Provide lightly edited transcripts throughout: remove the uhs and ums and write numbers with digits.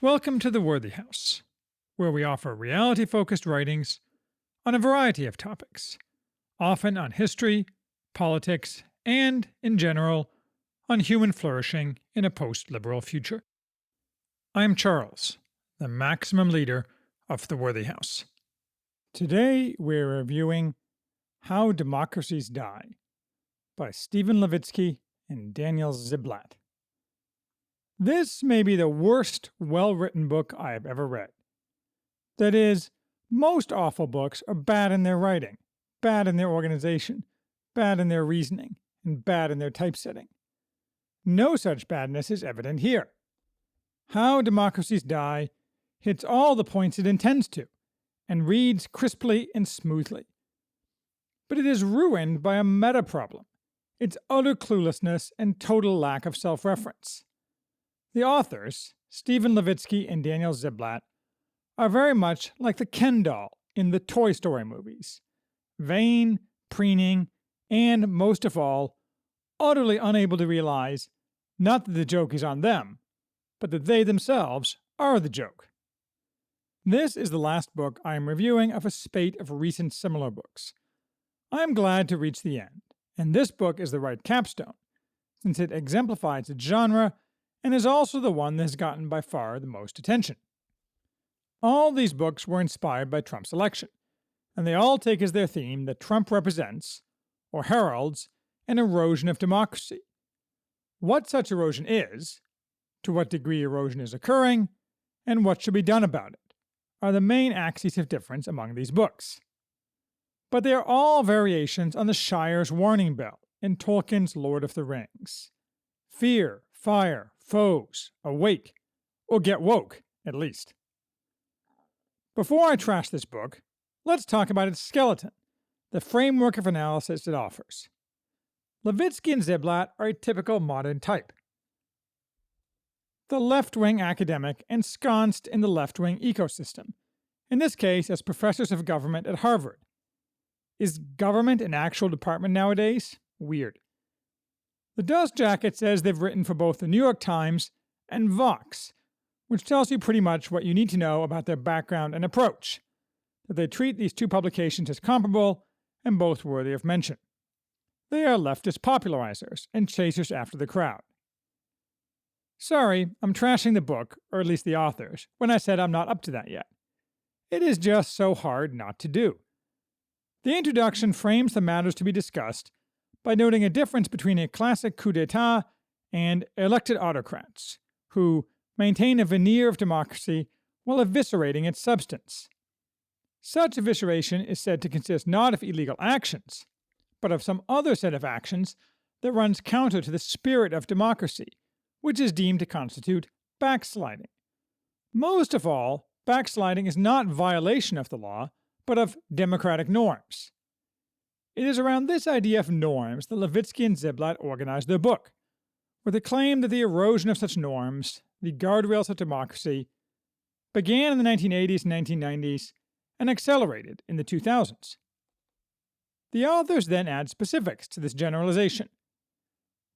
Welcome to the Worthy House, where we offer reality focused writings on a variety of topics, often on history, politics, and, in general, on human flourishing in a post liberal future. I am Charles, the maximum leader of the Worthy House. Today we're reviewing How Democracies Die by Stephen Levitsky and Daniel Ziblatt. This may be the worst well-written book I have ever read. That is, most awful books are bad in their writing, bad in their organization, bad in their reasoning, and bad in their typesetting. No such badness is evident here. How Democracies Die hits all the points it intends to, and reads crisply and smoothly. But it is ruined by a meta-problem, its utter cluelessness and total lack of self-reference. The authors, Stephen Levitsky and Daniel Ziblatt, are very much like the Ken doll in the Toy Story movies, vain, preening, and, most of all, utterly unable to realize not that the joke is on them, but that they themselves are the joke. This is the last book I am reviewing of a spate of recent similar books. I am glad to reach the end, and this book is the right capstone, since it exemplifies its genre and is also the one that has gotten by far the most attention. All these books were inspired by Trump's election, and they all take as their theme that Trump represents, or heralds, an erosion of democracy. What such erosion is, to what degree erosion is occurring, and what should be done about it, are the main axes of difference among these books. But they are all variations on the Shire's warning bell in Tolkien's Lord of the Rings. Fear, fire, foes, awake, or get woke, at least. Before I trash this book, let's talk about its skeleton, the framework of analysis it offers. Levitsky and Ziblatt are a typical modern type. The left-wing academic ensconced in the left-wing ecosystem, in this case as professors of government at Harvard. Is government an actual department nowadays? Weird. The Dust Jacket says they've written for both the New York Times and Vox, which tells you pretty much what you need to know about their background and approach, that they treat these two publications as comparable and both worthy of mention. They are leftist popularizers and chasers after the crowd. Sorry, I'm trashing the book, or at least the authors, when I said I'm not up to that yet. It is just so hard not to do. The introduction frames the matters to be discussed by noting a difference between a classic coup d'etat and elected autocrats, who maintain a veneer of democracy while eviscerating its substance. Such evisceration is said to consist not of illegal actions, but of some other set of actions that runs counter to the spirit of democracy, which is deemed to constitute backsliding. Most of all, backsliding is not violation of the law, but of democratic norms. It is around this idea of norms that Levitsky and Ziblatt organized their book, where they claim that the erosion of such norms, the guardrails of democracy, began in the 1980s and 1990s and accelerated in the 2000s. The authors then add specifics to this generalization.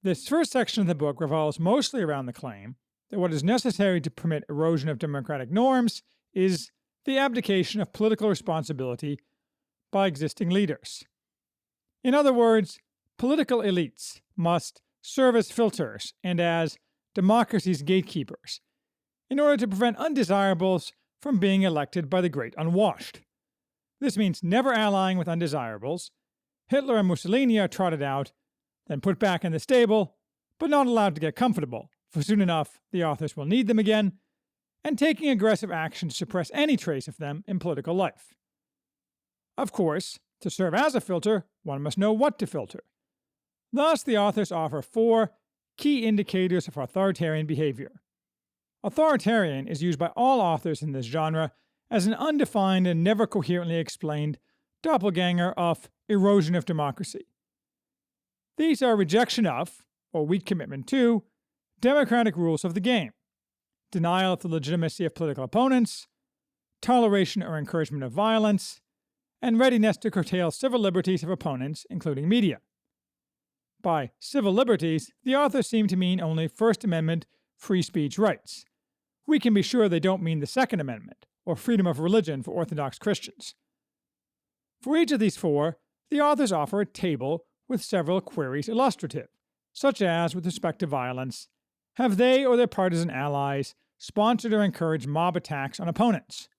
This first section of the book revolves mostly around the claim that what is necessary to permit erosion of democratic norms is the abdication of political responsibility by existing leaders. In other words, political elites must serve as filters and as democracy's gatekeepers in order to prevent undesirables from being elected by the great unwashed. This means never allying with undesirables. Hitler and Mussolini are trotted out, then put back in the stable, but not allowed to get comfortable, for soon enough the authors will need them again, and taking aggressive action to suppress any trace of them in political life. Of course, to serve as a filter, one must know what to filter. Thus, the authors offer 4 key indicators of authoritarian behavior. Authoritarian is used by all authors in this genre as an undefined and never coherently explained doppelganger of erosion of democracy. These are rejection of, or weak commitment to, democratic rules of the game, denial of the legitimacy of political opponents, toleration or encouragement of violence, and readiness to curtail civil liberties of opponents, including media. By civil liberties, the authors seem to mean only First Amendment free speech rights, we can be sure they don't mean the Second Amendment or freedom of religion for Orthodox Christians. For each of these four, the authors offer a table with several queries illustrative, such as, with respect to violence, have they or their partisan allies sponsored or encouraged mob attacks on opponents?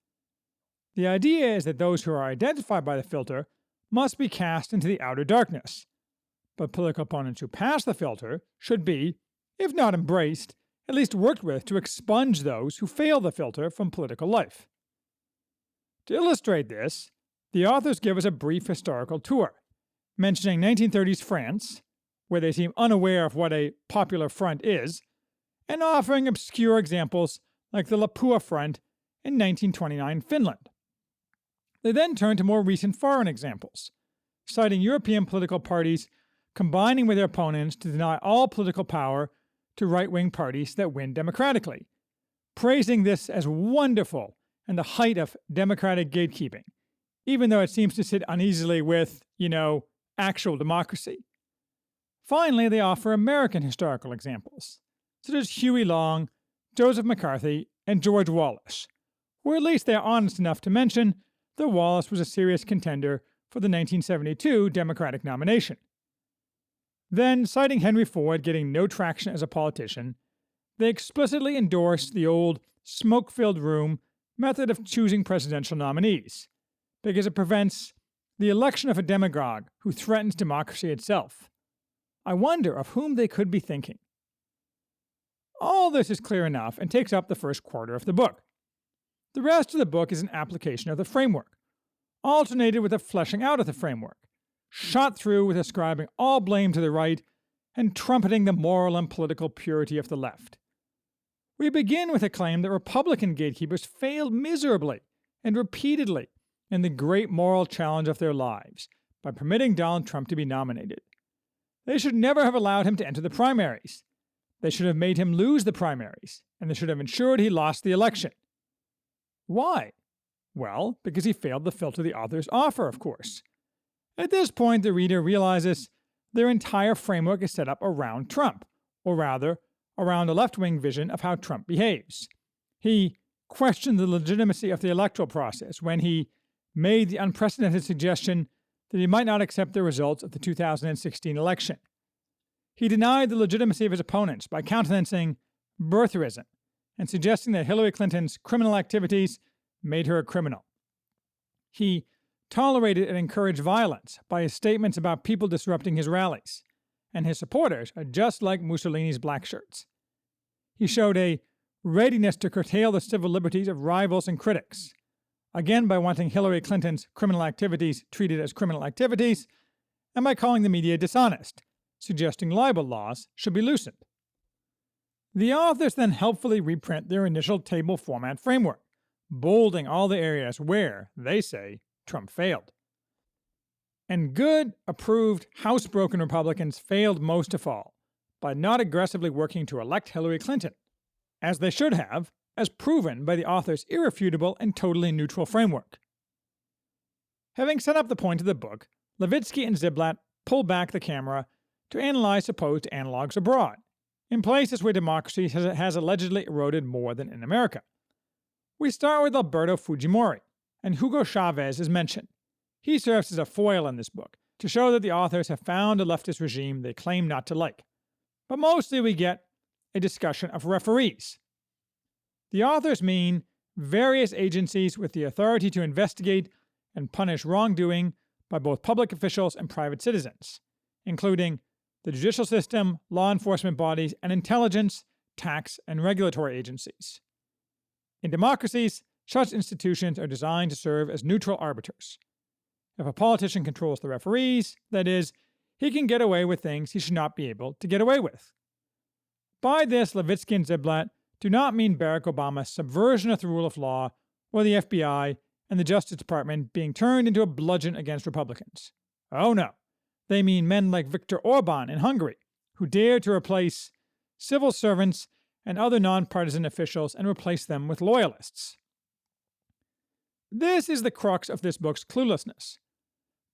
The idea is that those who are identified by the filter must be cast into the outer darkness, but political opponents who pass the filter should be, if not embraced, at least worked with to expunge those who fail the filter from political life. To illustrate this, the authors give us a brief historical tour, mentioning 1930s France, where they seem unaware of what a popular front is, and offering obscure examples like the Lapua Front in 1929 Finland. They then turn to more recent foreign examples, citing European political parties combining with their opponents to deny all political power to right-wing parties that win democratically, praising this as wonderful and the height of democratic gatekeeping, even though it seems to sit uneasily with, actual democracy. Finally, they offer American historical examples, such as Huey Long, Joseph McCarthy, and George Wallace, or at least they are honest enough to mention that Wallace was a serious contender for the 1972 Democratic nomination. Then, citing Henry Ford getting no traction as a politician, they explicitly endorsed the old smoke-filled room method of choosing presidential nominees, because it prevents the election of a demagogue who threatens democracy itself. I wonder of whom they could be thinking. All this is clear enough and takes up the first quarter of the book. The rest of the book is an application of the framework, alternated with a fleshing out of the framework, shot through with ascribing all blame to the right and trumpeting the moral and political purity of the left. We begin with a claim that Republican gatekeepers failed miserably and repeatedly in the great moral challenge of their lives by permitting Donald Trump to be nominated. They should never have allowed him to enter the primaries. They should have made him lose the primaries, and they should have ensured he lost the election. Why? Well, because he failed to filter the author's offer, of course. At this point, the reader realizes their entire framework is set up around Trump, or rather, around a left-wing vision of how Trump behaves. He questioned the legitimacy of the electoral process when he made the unprecedented suggestion that he might not accept the results of the 2016 election. He denied the legitimacy of his opponents by countenancing birtherism and suggesting that Hillary Clinton's criminal activities made her a criminal. He tolerated and encouraged violence by his statements about people disrupting his rallies, and his supporters are just like Mussolini's black shirts. He showed a readiness to curtail the civil liberties of rivals and critics, again by wanting Hillary Clinton's criminal activities treated as criminal activities, and by calling the media dishonest, suggesting libel laws should be loosened. The authors then helpfully reprint their initial table format framework, bolding all the areas where, they say, Trump failed. And good, approved, housebroken Republicans failed most of all by not aggressively working to elect Hillary Clinton, as they should have, as proven by the author's irrefutable and totally neutral framework. Having set up the point of the book, Levitsky and Ziblatt pull back the camera to analyze supposed analogs abroad, in places where democracy has allegedly eroded more than in America. We start with Alberto Fujimori, and Hugo Chavez is mentioned. He serves as a foil in this book to show that the authors have found a leftist regime they claim not to like. But mostly we get a discussion of referees. The authors mean various agencies with the authority to investigate and punish wrongdoing by both public officials and private citizens, including the judicial system, law enforcement bodies, and intelligence, tax, and regulatory agencies. In democracies, such institutions are designed to serve as neutral arbiters. If a politician controls the referees, that is, he can get away with things he should not be able to get away with. By this, Levitsky and Ziblatt do not mean Barack Obama's subversion of the rule of law or the FBI and the Justice Department being turned into a bludgeon against Republicans. Oh no. They mean men like Viktor Orban in Hungary, who dared to replace civil servants and other nonpartisan officials and replace them with loyalists. This is the crux of this book's cluelessness.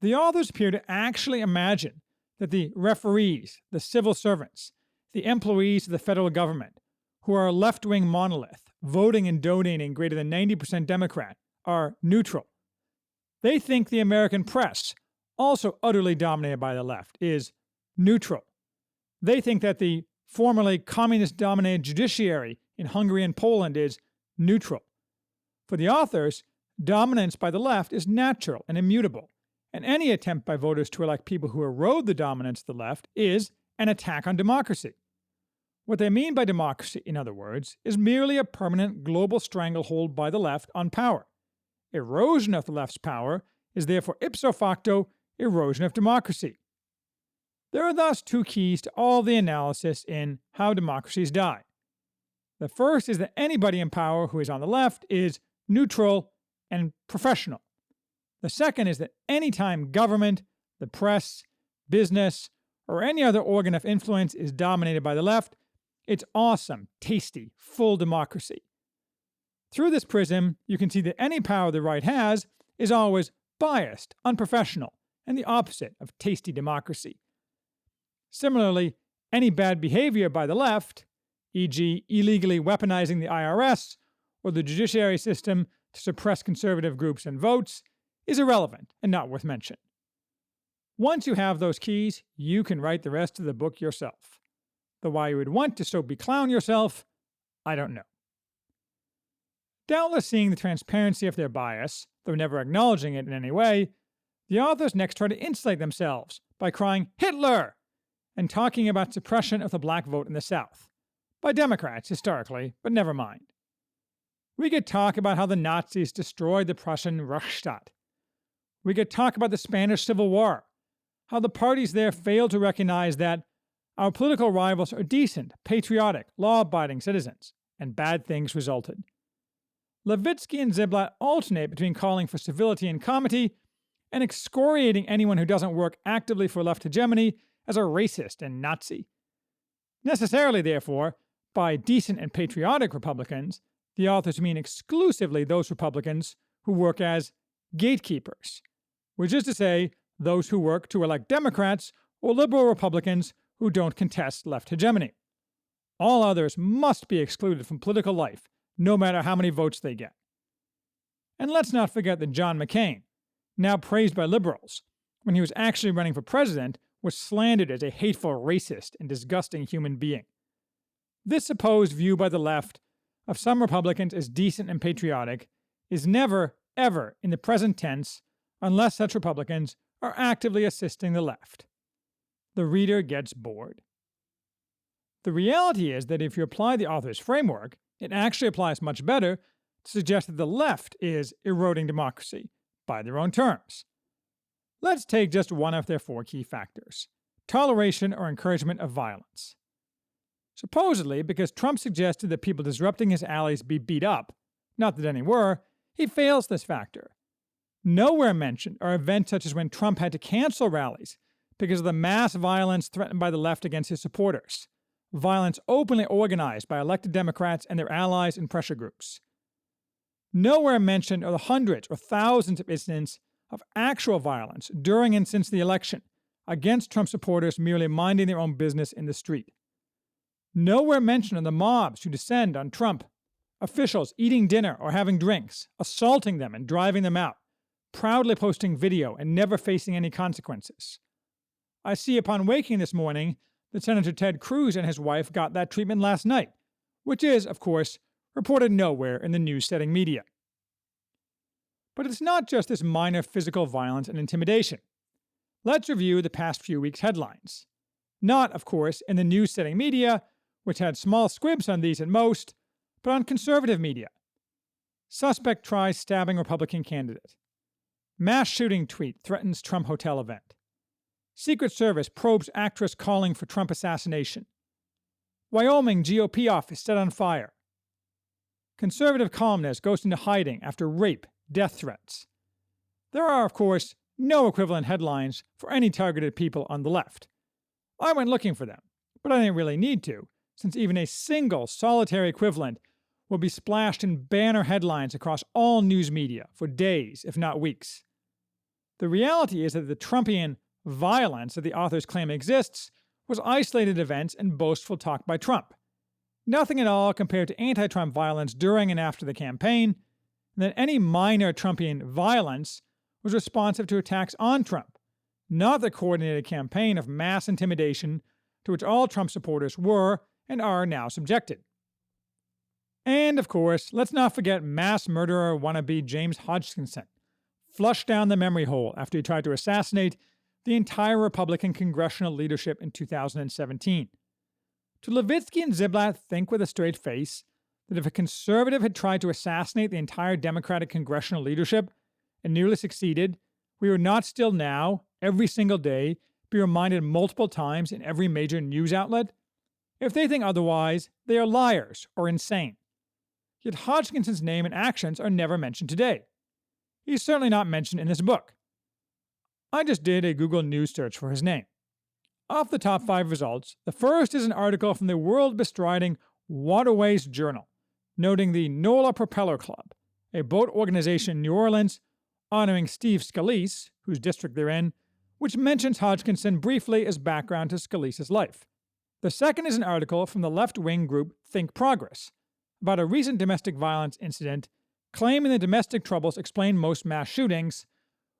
The authors appear to actually imagine that the referees, the civil servants, the employees of the federal government, who are a left-wing monolith voting and donating greater than 90% Democrat, are neutral. They think the American press, also utterly dominated by the left, is neutral. They think that the formerly communist-dominated judiciary in Hungary and Poland is neutral. For the authors, dominance by the left is natural and immutable, and any attempt by voters to elect people who erode the dominance of the left is an attack on democracy. What they mean by democracy, in other words, is merely a permanent global stranglehold by the left on power. Erosion of the left's power is therefore ipso facto erosion of democracy. There are thus two keys to all the analysis in How Democracies Die. The first is that anybody in power who is on the left is neutral and professional. The second is that any time government, the press, business, or any other organ of influence is dominated by the left, it's awesome, tasty, full democracy. Through this prism, you can see that any power the right has is always biased, unprofessional, and the opposite of tasty democracy. Similarly, any bad behavior by the left, e.g., illegally weaponizing the IRS or the judiciary system to suppress conservative groups and votes, is irrelevant and not worth mention. Once you have those keys, you can write the rest of the book yourself. Though why you would want to so beclown yourself, I don't know. Doubtless seeing the transparency of their bias, though never acknowledging it in any way, the authors next try to insulate themselves by crying Hitler and talking about suppression of the black vote in the South, by Democrats historically, but never mind. We could talk about how the Nazis destroyed the Prussian Reichsstadt. We could talk about the Spanish Civil War, how the parties there failed to recognize that our political rivals are decent, patriotic, law-abiding citizens, and bad things resulted. Levitsky and Ziblatt alternate between calling for civility and comity and excoriating anyone who doesn't work actively for left hegemony as a racist and Nazi. Necessarily, therefore, by decent and patriotic Republicans, the authors mean exclusively those Republicans who work as gatekeepers, which is to say, those who work to elect Democrats or liberal Republicans who don't contest left hegemony. All others must be excluded from political life, no matter how many votes they get. And let's not forget that John McCain, now praised by liberals, when he was actually running for president, was slandered as a hateful racist and disgusting human being. This supposed view by the left of some Republicans as decent and patriotic is never, ever in the present tense unless such Republicans are actively assisting the left. The reader gets bored. The reality is that if you apply the author's framework, it actually applies much better to suggest that the left is eroding democracy by their own terms. Let's take just one of their four key factors: toleration or encouragement of violence. Supposedly, because Trump suggested that people disrupting his alleys be beat up, not that any were, he fails this factor. Nowhere mentioned are events such as when Trump had to cancel rallies because of the mass violence threatened by the left against his supporters, violence openly organized by elected Democrats and their allies and pressure groups. Nowhere mentioned are the hundreds or thousands of incidents of actual violence during and since the election against Trump supporters merely minding their own business in the street. Nowhere mentioned are the mobs who descend on Trump, officials eating dinner or having drinks, assaulting them and driving them out, proudly posting video and never facing any consequences. I see upon waking this morning that Senator Ted Cruz and his wife got that treatment last night, which is, of course, reported nowhere in the news-setting media. But it's not just this minor physical violence and intimidation. Let's review the past few weeks' headlines. Not, of course, in the news-setting media, which had small squibs on these at most, but on conservative media. Suspect tries stabbing Republican candidate. Mass shooting tweet threatens Trump hotel event. Secret Service probes actress calling for Trump assassination. Wyoming GOP office set on fire. Conservative columnist goes into hiding after rape, death threats. There are, of course, no equivalent headlines for any targeted people on the left. I went looking for them, but I didn't really need to, since even a single solitary equivalent will be splashed in banner headlines across all news media for days, if not weeks. The reality is that the Trumpian violence that the authors claim exists was isolated events and boastful talk by Trump. nothing at all compared to anti-Trump violence during and after the campaign, and that any minor Trumpian violence was responsive to attacks on Trump, not the coordinated campaign of mass intimidation to which all Trump supporters were and are now subjected. And, of course, let's not forget mass murderer wannabe James Hodgkinson, flushed down the memory hole after he tried to assassinate the entire Republican congressional leadership in 2017. Do Levitsky and Ziblatt think with a straight face that if a conservative had tried to assassinate the entire Democratic congressional leadership and nearly succeeded, we would not still now, every single day, be reminded multiple times in every major news outlet? If they think otherwise, they are liars or insane. Yet Hodgkinson's name and actions are never mentioned today. He's certainly not mentioned in this book. I just did a Google News search for his name. Off the top 5 results, the first is an article from the world-bestriding Waterways Journal, noting the NOLA Propeller Club, a boat organization in New Orleans, honoring Steve Scalise, whose district they're in, which mentions Hodgkinson briefly as background to Scalise's life. The second is an article from the left-wing group Think Progress, about a recent domestic violence incident, claiming the domestic troubles explain most mass shootings,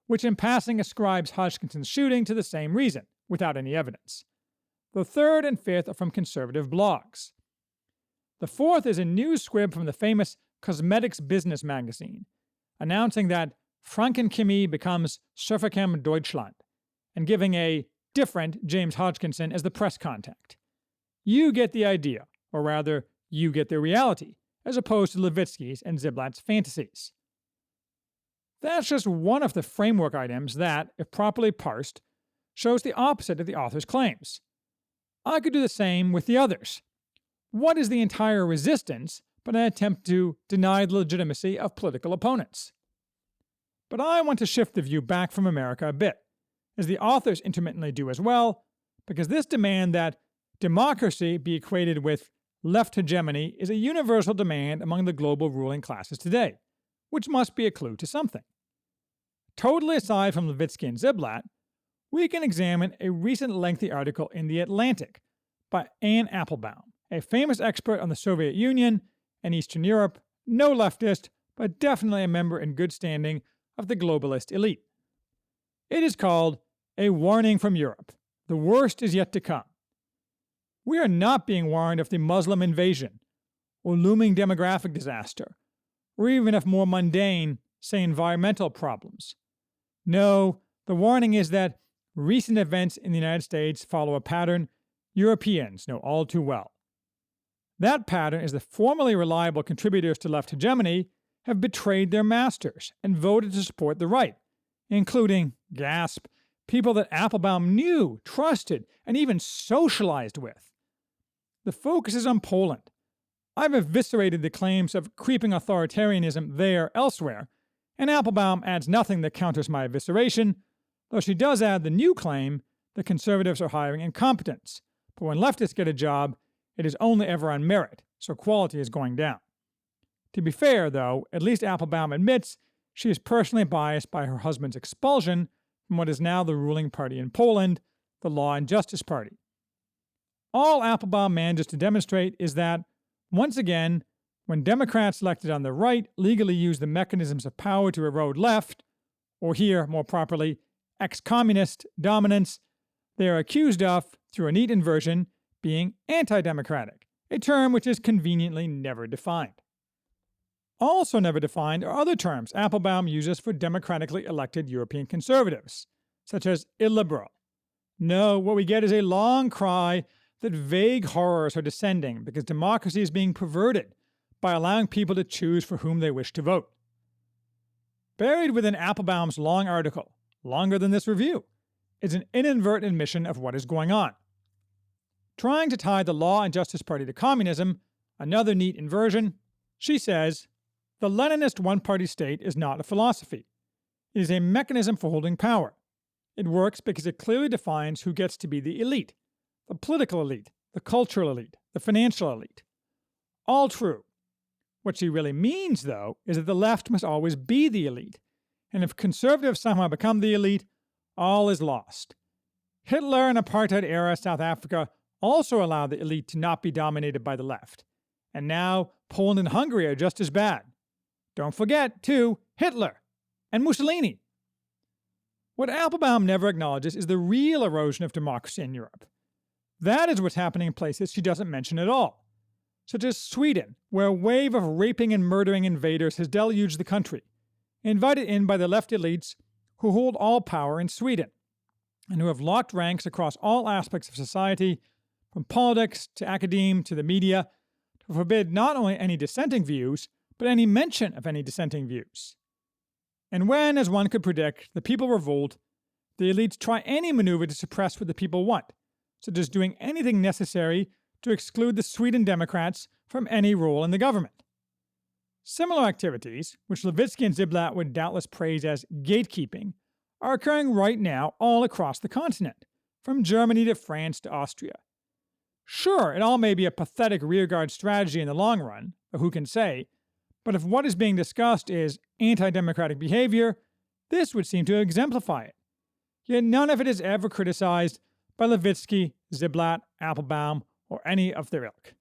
which in passing ascribes Hodgkinson's shooting to the same reason, without any evidence. The third and fifth are from conservative blogs. The fourth is a news squib from the famous Cosmetics Business magazine, announcing that Frankenchemie becomes Surfachem Deutschland, and giving a different James Hodgkinson as the press contact. You get the idea, or rather, you get the reality, as opposed to Levitsky's and Ziblatt's fantasies. That's just one of the framework items that, if properly parsed, shows the opposite of the author's claims. I could do the same with the others. What is the entire resistance but an attempt to deny the legitimacy of political opponents? But I want to shift the view back from America a bit, as the authors intermittently do as well, because this demand that democracy be equated with left hegemony is a universal demand among the global ruling classes today, which must be a clue to something. Totally aside from Levitsky and Ziblatt, we can examine a recent lengthy article in The Atlantic by Anne Applebaum, a famous expert on the Soviet Union and Eastern Europe, no leftist, but definitely a member in good standing of the globalist elite. It is called A Warning from Europe. The worst is yet to come. We are not being warned of the Muslim invasion, or looming demographic disaster, or even of more mundane, say environmental problems. No, the warning is that recent events in the United States follow a pattern Europeans know all too well. That pattern is that formerly reliable contributors to left hegemony have betrayed their masters and voted to support the right, including, gasp, people that Applebaum knew, trusted, and even socialized with. The focus is on Poland. I've eviscerated the claims of creeping authoritarianism there elsewhere, and Applebaum adds nothing that counters my evisceration, though she does add the new claim that conservatives are hiring incompetents, but when leftists get a job, it is only ever on merit, so quality is going down. To be fair, though, at least Applebaum admits she is personally biased by her husband's expulsion from what is now the ruling party in Poland, the Law and Justice Party. All Applebaum manages to demonstrate is that, once again, when Democrats elected on the right legally use the mechanisms of power to erode left, or here, more properly, ex-communist dominance, they are accused of, through a neat inversion, being anti-democratic, a term which is conveniently never defined. Also never defined are other terms Applebaum uses for democratically elected European conservatives, such as illiberal. No, what we get is a long cry that vague horrors are descending because democracy is being perverted by allowing people to choose for whom they wish to vote. Buried within Applebaum's long article, longer than this review, is an inadvertent admission of what is going on. Trying to tie the Law and Justice Party to communism, another neat inversion, she says, the Leninist one-party state is not a philosophy. It is a mechanism for holding power. It works because it clearly defines who gets to be the elite, the political elite, the cultural elite, the financial elite. All true. What she really means, though, is that the left must always be the elite, and if conservatives somehow become the elite, all is lost. Hitler and apartheid-era South Africa also allowed the elite to not be dominated by the left, And now Poland and Hungary are just as bad. Don't forget, too, Hitler and Mussolini. What Applebaum never acknowledges is the real erosion of democracy in Europe. That is what's happening in places she doesn't mention at all, such as Sweden, where a wave of raping and murdering invaders has deluged the country, invited in by the left elites who hold all power in Sweden, and who have locked ranks across all aspects of society, from politics to academe to the media, to forbid not only any dissenting views, but any mention of any dissenting views. And when, as one could predict, the people revolt, the elites try any maneuver to suppress what the people want, such as doing anything necessary to exclude the Sweden Democrats from any role in the government. Similar activities, which Levitsky and Ziblatt would doubtless praise as gatekeeping, are occurring right now all across the continent, from Germany to France to Austria. Sure, it all may be a pathetic rearguard strategy in the long run, but who can say, but if what is being discussed is anti-democratic behavior, this would seem to exemplify it. Yet none of it is ever criticized by Levitsky, Ziblatt, Applebaum, or any of their ilk.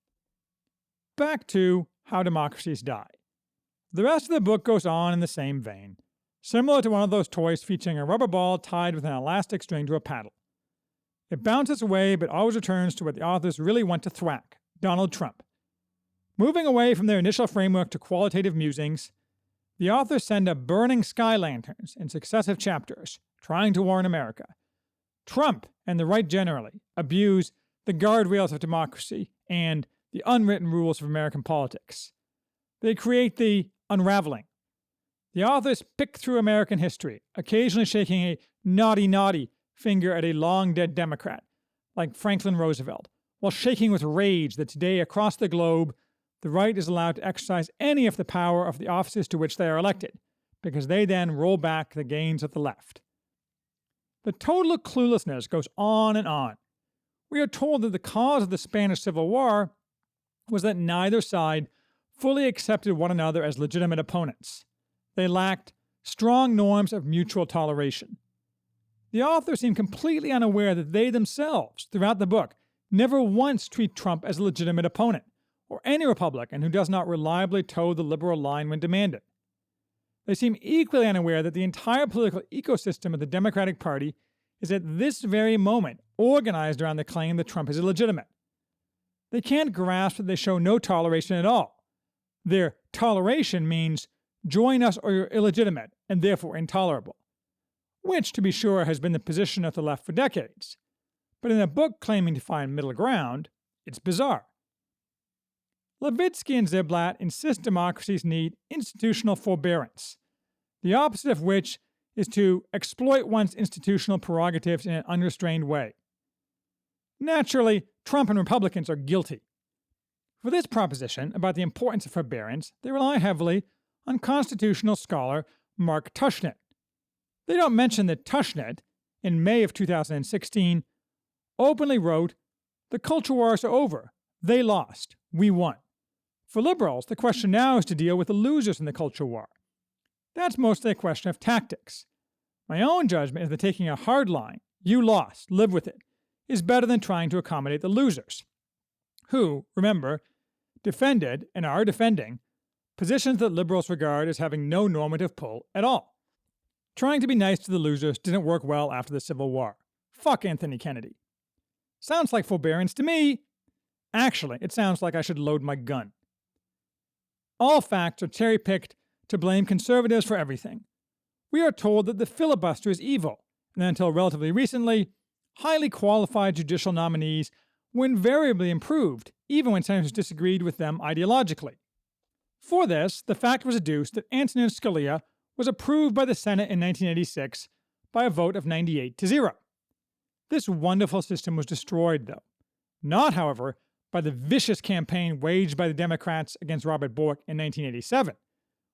Back to How Democracies Die. The rest of the book goes on in the same vein, similar to one of those toys featuring a rubber ball tied with an elastic string to a paddle. It bounces away but always returns to what the authors really want to thwack, Donald Trump. Moving away from their initial framework to qualitative musings, the authors send up burning sky lanterns in successive chapters, trying to warn America. Trump, and the right generally, abuse the guardrails of democracy and the unwritten rules of American politics. They create the unraveling. The authors pick through American history, occasionally shaking a naughty finger at a long-dead Democrat, like Franklin Roosevelt, while shaking with rage that today across the globe, the right is allowed to exercise any of the power of the offices to which they are elected, because they then roll back the gains of the left. The total cluelessness goes on and on. We are told that the cause of the Spanish Civil War was that neither side fully accepted one another as legitimate opponents. They lacked strong norms of mutual toleration. The authors seem completely unaware that they themselves, throughout the book, never once treat Trump as a legitimate opponent, or any Republican who does not reliably toe the liberal line when demanded. They seem equally unaware that the entire political ecosystem of the Democratic Party is at this very moment organized around the claim that Trump is illegitimate. They can't grasp that they show no toleration at all. Their toleration means join us or you're illegitimate and therefore intolerable, which, to be sure, has been the position of the left for decades. But in a book claiming to find middle ground, it's bizarre. Levitsky and Ziblatt insist democracies need institutional forbearance, the opposite of which is to exploit one's institutional prerogatives in an unrestrained way. Naturally, Trump and Republicans are guilty. For this proposition about the importance of forbearance, they rely heavily on constitutional scholar Mark Tushnet. They don't mention that Tushnet, in May of 2016, openly wrote, "The culture wars are over. They lost. We won." For liberals, the question now is to deal with the losers in the culture war. That's mostly a question of tactics. My own judgment is that taking a hard line, you lost, live with it, is better than trying to accommodate the losers, who, remember, defended and are defending positions that liberals regard as having no normative pull at all. Trying to be nice to the losers didn't work well after the Civil War. Fuck Anthony Kennedy. Sounds like forbearance to me. Actually, it sounds like I should load my gun. All facts are cherry-picked to blame conservatives for everything. We are told that the filibuster is evil, and until relatively recently, highly qualified judicial nominees were invariably improved, even when senators disagreed with them ideologically. For this, the fact was adduced that Antonin Scalia was approved by the Senate in 1986 by a vote of 98-0. This wonderful system was destroyed, though. Not, however, by the vicious campaign waged by the Democrats against Robert Bork in 1987,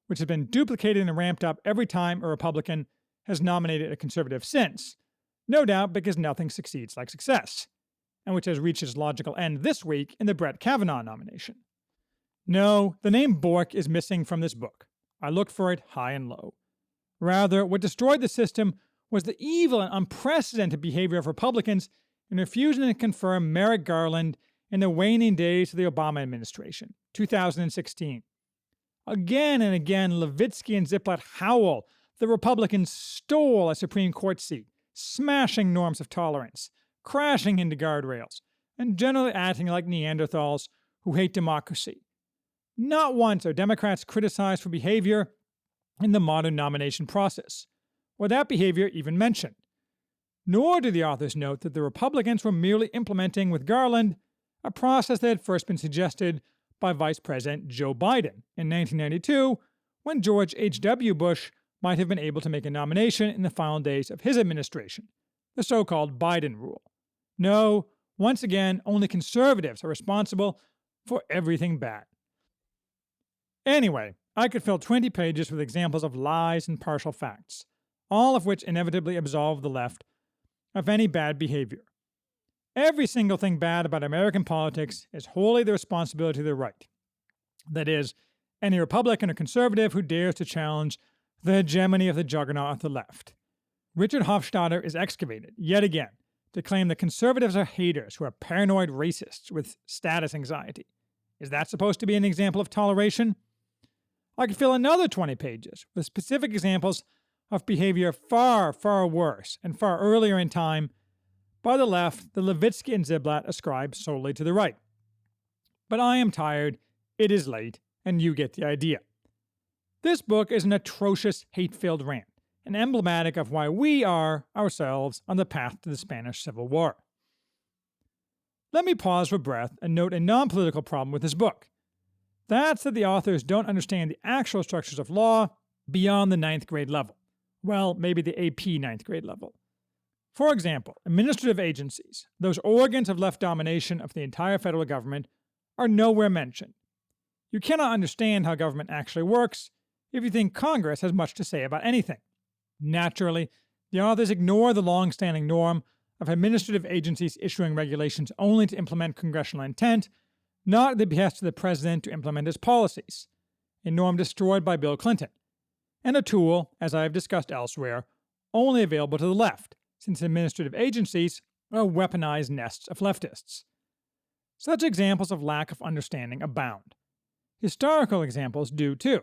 which has been duplicated and ramped up every time a Republican has nominated a conservative since, no doubt because nothing succeeds like success, and which has reached its logical end this week in the Brett Kavanaugh nomination. No, the name Bork is missing from this book. I looked for it high and low. Rather, what destroyed the system was the evil and unprecedented behavior of Republicans in refusing to confirm Merrick Garland in the waning days of the Obama administration, 2016. Again and again, Levitsky and Ziplat howl the Republicans stole a Supreme Court seat, smashing norms of tolerance, crashing into guardrails, and generally acting like Neanderthals who hate democracy. Not once are Democrats criticized for behavior in the modern nomination process, or that behavior even mentioned. Nor do the authors note that the Republicans were merely implementing with Garland a process that had first been suggested by Vice President Joe Biden in 1992, when George H.W. Bush might have been able to make a nomination in the final days of his administration, the so-called Biden rule. No, once again, only conservatives are responsible for everything bad. Anyway, I could fill 20 pages with examples of lies and partial facts, all of which inevitably absolve the left of any bad behavior. Every single thing bad about American politics is wholly the responsibility of the right. That is, any Republican or conservative who dares to challenge the hegemony of the juggernaut of the left. Richard Hofstadter is excavated, yet again, to claim that conservatives are haters who are paranoid racists with status anxiety. Is that supposed to be an example of toleration? I could fill another 20 pages with specific examples of behavior far, far worse and far earlier in time by the left that Levitsky and Ziblatt ascribe solely to the right. But I am tired, it is late, and you get the idea. This book is an atrocious, hate-filled rant, and emblematic of why we are, ourselves, on the path to the Spanish Civil War. Let me pause for breath and note a non-political problem with this book. That's that the authors don't understand the actual structures of law beyond the 9th grade level. Well, maybe the AP 9th grade level. For example, administrative agencies, those organs of left domination of the entire federal government, are nowhere mentioned. You cannot understand how government actually works if you think Congress has much to say about anything. Naturally, the authors ignore the long-standing norm of administrative agencies issuing regulations only to implement congressional intent, not at the behest of the president to implement his policies, a norm destroyed by Bill Clinton, and a tool, as I have discussed elsewhere, only available to the left, since administrative agencies are weaponized nests of leftists. Such examples of lack of understanding abound. Historical examples do too,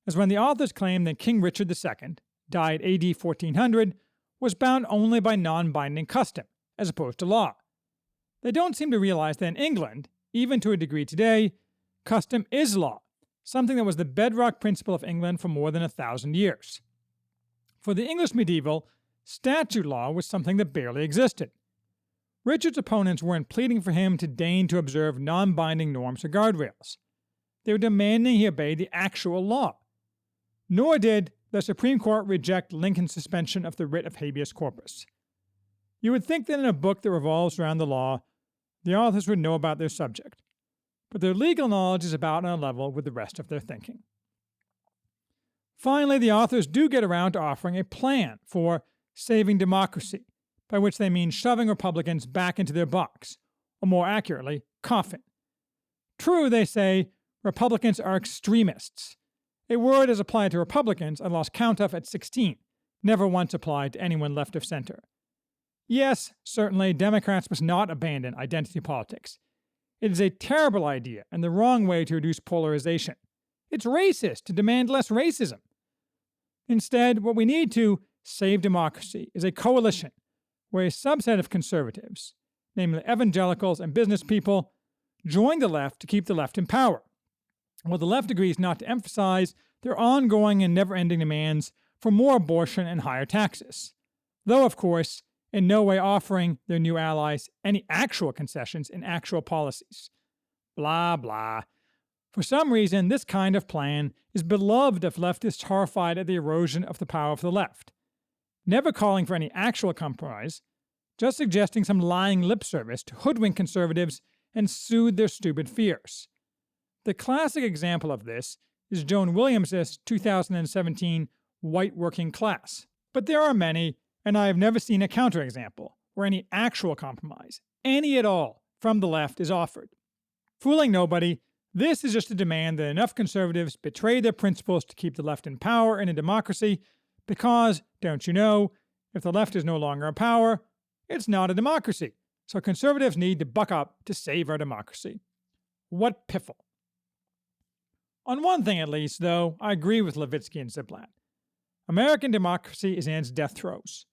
as when the authors claim that King Richard II, died AD 1400, was bound only by non-binding custom, as opposed to law. They don't seem to realize that in England, even to a degree today, custom is law, something that was the bedrock principle of England for more than 1,000 years. For the English medieval, statute law was something that barely existed. Richard's opponents weren't pleading for him to deign to observe non-binding norms or guardrails. They were demanding he obey the actual law. Nor did the Supreme Court reject Lincoln's suspension of the writ of habeas corpus. You would think that in a book that revolves around the law, the authors would know about their subject, but their legal knowledge is about on a level with the rest of their thinking. Finally, the authors do get around to offering a plan for saving democracy, by which they mean shoving Republicans back into their box, or more accurately, coffin. True, they say, Republicans are extremists, a word as applied to Republicans I lost count of at 16, never once applied to anyone left of center. Yes, certainly, Democrats must not abandon identity politics. It is a terrible idea and the wrong way to reduce polarization. It's racist to demand less racism. Instead, what we need to save democracy is a coalition where a subset of conservatives, namely evangelicals and business people, join the left to keep the left in power, while the left agrees not to emphasize their ongoing and never-ending demands for more abortion and higher taxes, though, of course, in no way offering their new allies any actual concessions in actual policies. Blah, blah. For some reason, this kind of plan is beloved of leftists horrified at the erosion of the power of the left, never calling for any actual compromise, just suggesting some lying lip service to hoodwink conservatives and soothe their stupid fears. The classic example of this is Joan Williams' 2017 White Working Class. But there are many, and I have never seen a counterexample where any actual compromise, any at all, from the left is offered. Fooling nobody, this is just a demand that enough conservatives betray their principles to keep the left in power in a democracy, because, don't you know, if the left is no longer in power, it's not a democracy. So conservatives need to buck up to save our democracy. What piffle. On one thing at least, though, I agree with Levitsky and Ziblatt. American democracy is in its death throes.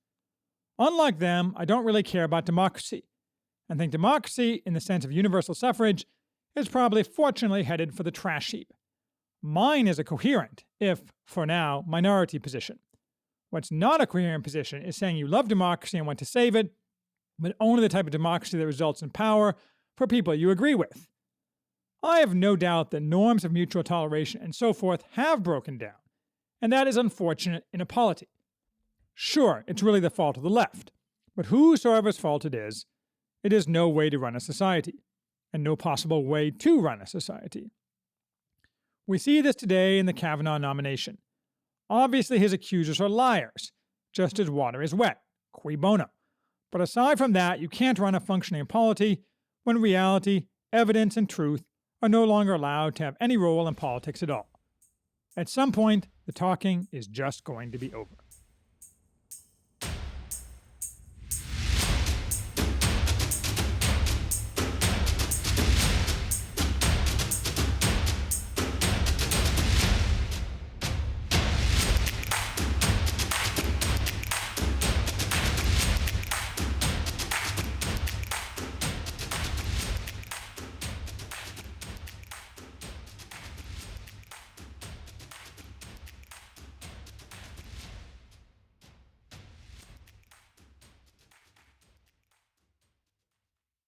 Unlike them, I don't really care about democracy, and think democracy, in the sense of universal suffrage, is probably fortunately headed for the trash heap. Mine is a coherent, if, for now, minority position. What's not a coherent position is saying you love democracy and want to save it, but only the type of democracy that results in power for people you agree with. I have no doubt that norms of mutual toleration and so forth have broken down, and that is unfortunate in a polity. Sure, it's really the fault of the left, but whosoever's fault it is no way to run a society, and no possible way to run a society. We see this today in the Kavanaugh nomination. Obviously, his accusers are liars, just as water is wet, cui bono. But aside from that, you can't run a functioning polity when reality, evidence, and truth are no longer allowed to have any role in politics at all. At some point, the talking is just going to be over.